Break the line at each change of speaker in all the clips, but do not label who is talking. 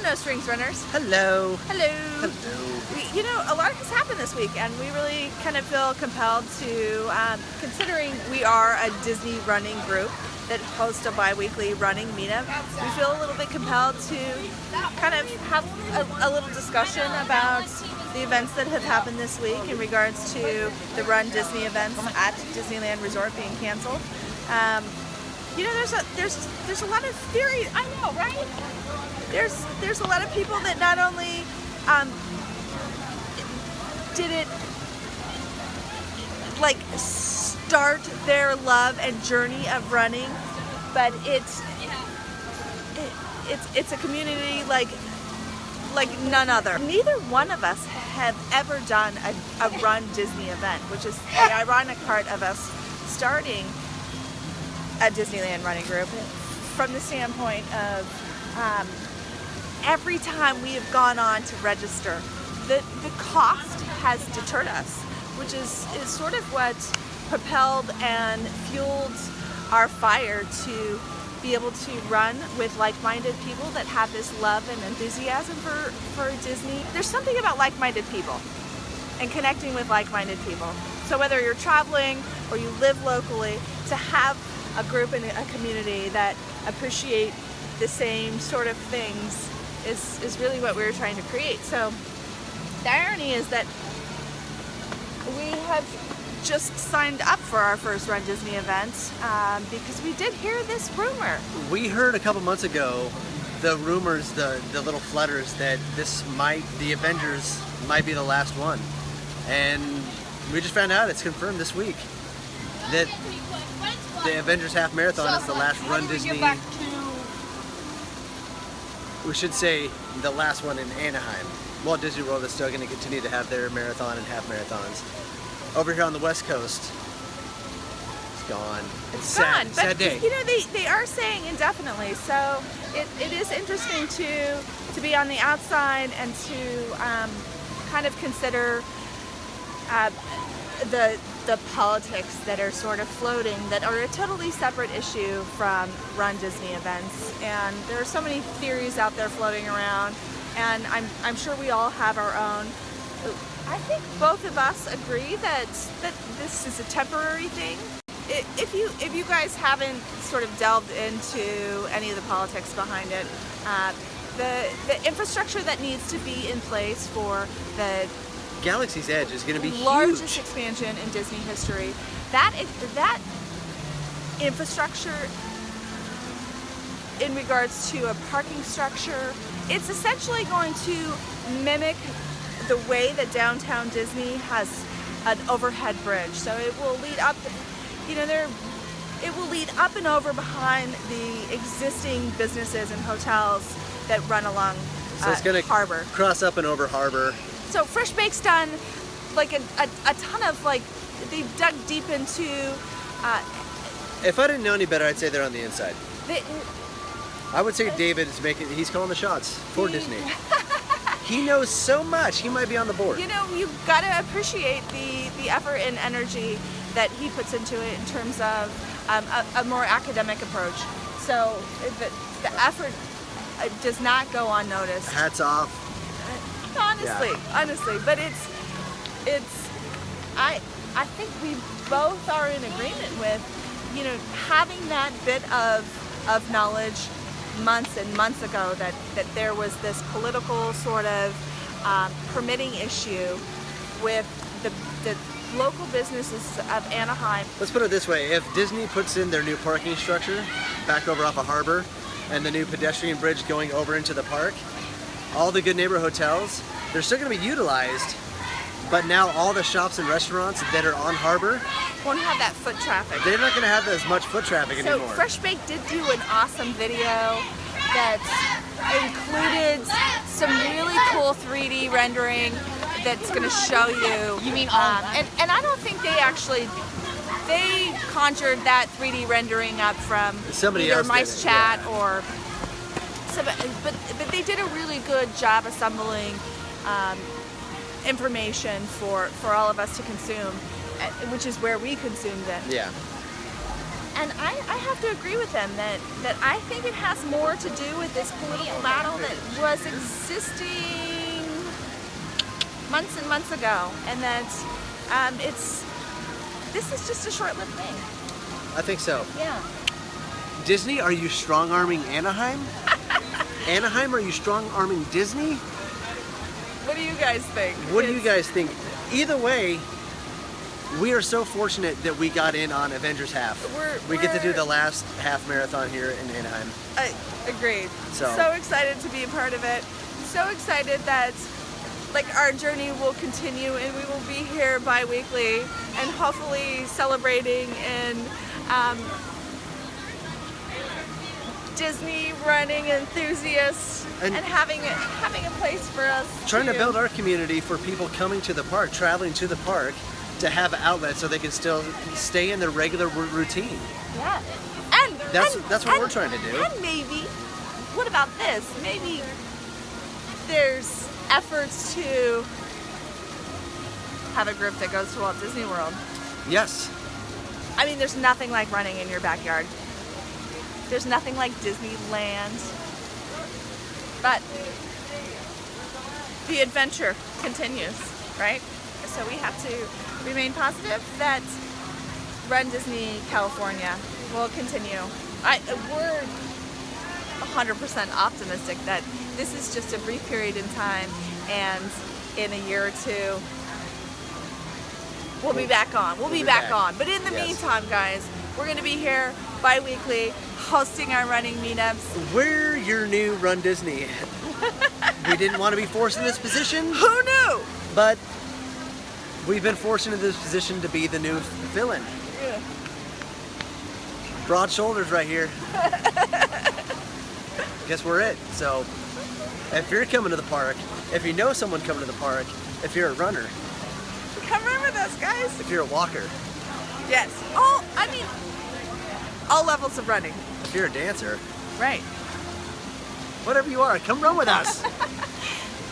No Strings Runners.
Hello.
Hello.
Hello.
A lot has happened this week, and we really kind of feel compelled to, considering we are a Disney running group that hosts a bi-weekly running meetup, we feel a little bit compelled to kind of have a little discussion about the events that have happened this week in regards to the runDisney events at Disneyland Resort being canceled. There's a lot of theory. I know, right? There's a lot of people that not only did it like start their love and journey of running, but it's a community like none other. Neither one of us have ever done a runDisney event, which is the ironic part of us starting a Disneyland running group from the standpoint of every time we have gone on to register, the cost has deterred us, which is sort of what propelled and fueled our fire to be able to run with like-minded people that have this love and enthusiasm for Disney. There's something about like-minded people and connecting with like-minded people. So whether you're traveling or you live locally, to have a group and a community that appreciate the same sort of things is really what we're trying to create. So the irony is that we have just signed up for our first runDisney event because we did hear this rumor.
We heard a couple months ago the rumors, the little flutters that the Avengers might be the last one, and we just found out it's confirmed this week that the Avengers Half Marathon is the last runDisney. We should say the last one in Anaheim. Walt Disney World is still going to continue to have their marathon and half marathons. Over here on the West Coast, it's gone.
It's
sad,
gone.
sad day.
They are saying indefinitely, so it is interesting to be on the outside and to kind of consider the politics that are sort of floating that are a totally separate issue from runDisney events. And there are so many theories out there floating around, and I'm sure we all have our own. I think both of us agree that this is a temporary thing. If you guys haven't sort of delved into any of the politics behind it, the infrastructure that needs to be in place for the
Galaxy's Edge is going to be
largest
huge.
expansion in Disney history. That infrastructure in regards to a parking structure, it's essentially going to mimic the way that downtown Disney has an overhead bridge. So it will lead up, it will lead up and over behind the existing businesses and hotels that run along
So it's going to
harbor.
Cross up and over harbor.
So Fresh Bake's done like a ton of they've dug deep into.
If I didn't know any better, I'd say they're on the inside. I would say David he's calling the shots for Disney. He knows so much. He might be on the board.
You've got to appreciate the effort and energy that he puts into it in terms of a more academic approach. So the effort does not go unnoticed.
Hats off.
Honestly, but I think we both are in agreement with, having that bit of knowledge months and months ago that there was this political sort of permitting issue with the local businesses of Anaheim.
Let's put it this way, if Disney puts in their new parking structure back over off of Harbor and the new pedestrian bridge going over into the park, all the Good Neighbor hotels, they're still going to be utilized, but now all the shops and restaurants that are on Harbor
won't have that foot traffic.
They're not going to have as much foot traffic anymore.
So Fresh Bake did do an awesome video that included some really cool 3D rendering that's going to show you.
You mean all of that?
And I don't think they conjured that 3D rendering up from
Somebody
either
else
Mice
did it,
Chat
yeah.
or but they did a really good job assembling information for all of us to consume, which is where we consumed it.
Yeah.
And I have to agree with them that I think it has more to do with this political battle that was existing months and months ago, and that this is just a short-lived thing.
I think so.
Yeah.
Disney, are you strong-arming Anaheim? Anaheim, are you strong-arming Disney?
What do you guys think?
What do you guys think? Either way, we are so fortunate that we got in on Avengers Half. We get to do the last half marathon here in Anaheim.
Agreed.
So
excited to be a part of it. So excited that our journey will continue, and we will be here bi-weekly and hopefully celebrating and Disney running enthusiasts and having a place for us.
Trying to build our community for people coming to the park, traveling to the park, to have outlets so they can still stay in their regular routine.
Yeah. And
that's what we're trying to do.
And maybe, what about this? Maybe there's efforts to have a group that goes to Walt Disney World.
Yes.
I mean, there's nothing like running in your backyard. There's nothing like Disneyland. But the adventure continues, right? So we have to remain positive that Run Disney California will continue. We're 100% optimistic that this is just a brief period in time, and in a year or two, we'll be back on. We'll be back on. But in the meantime, guys, we're going to be here bi-weekly, hosting our running meetups.
We're your new Run Disney. We didn't want to be forced in this position.
Who knew?
But we've been forced into this position to be the new villain.
Yeah.
Broad shoulders right here. Guess we're it. So if you're coming to the park, if you know someone coming to the park, if you're a runner,
come run with us, guys.
if you're a walker,
Yes. All levels of running.
if you're a dancer,
Right.
whatever you are, come run with us.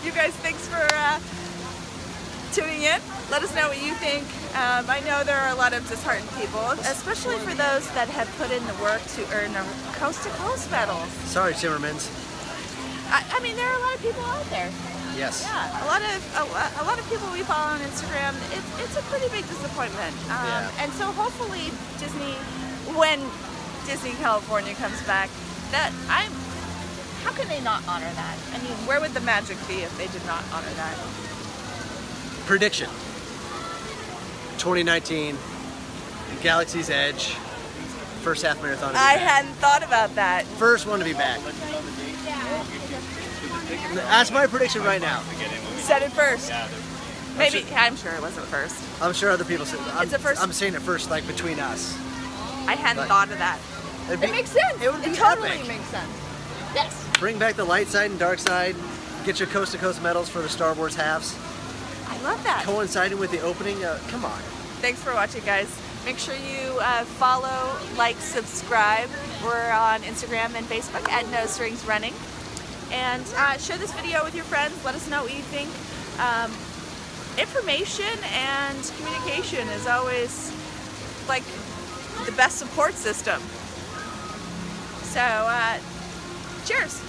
You guys, thanks for tuning in. Let us know what you think. I know there are a lot of disheartened people, especially for those that have put in the work to earn a coast-to-coast medals.
Sorry, Timmermans.
I mean, there are a lot of people out there.
Yes.
Yeah, a lot of people we follow on Instagram. It's a pretty big disappointment. And so hopefully when Disney California comes back, how can they not honor that? I mean, where would the magic be if they did not honor that?
Prediction. 2019, Galaxy's Edge, first half marathon.
I hadn't thought about that.
First one to be back. That's my prediction right now.
Said it first. Maybe, I'm sure it wasn't first.
I'm sure other people said
It's a first.
I'm saying it first, like between us.
I hadn't thought of that. It makes sense.
It would be
totally
epic.
makes sense. Yes.
Bring back the light side and dark side. Get your coast to coast medals for the Star Wars halves.
I love that.
Coinciding with the opening. Come on.
Thanks for watching, guys. Make sure you follow, like, subscribe. We're on Instagram and Facebook at No Strings Running. And share this video with your friends. Let us know what you think. Information and communication is always like the best support system. So, cheers.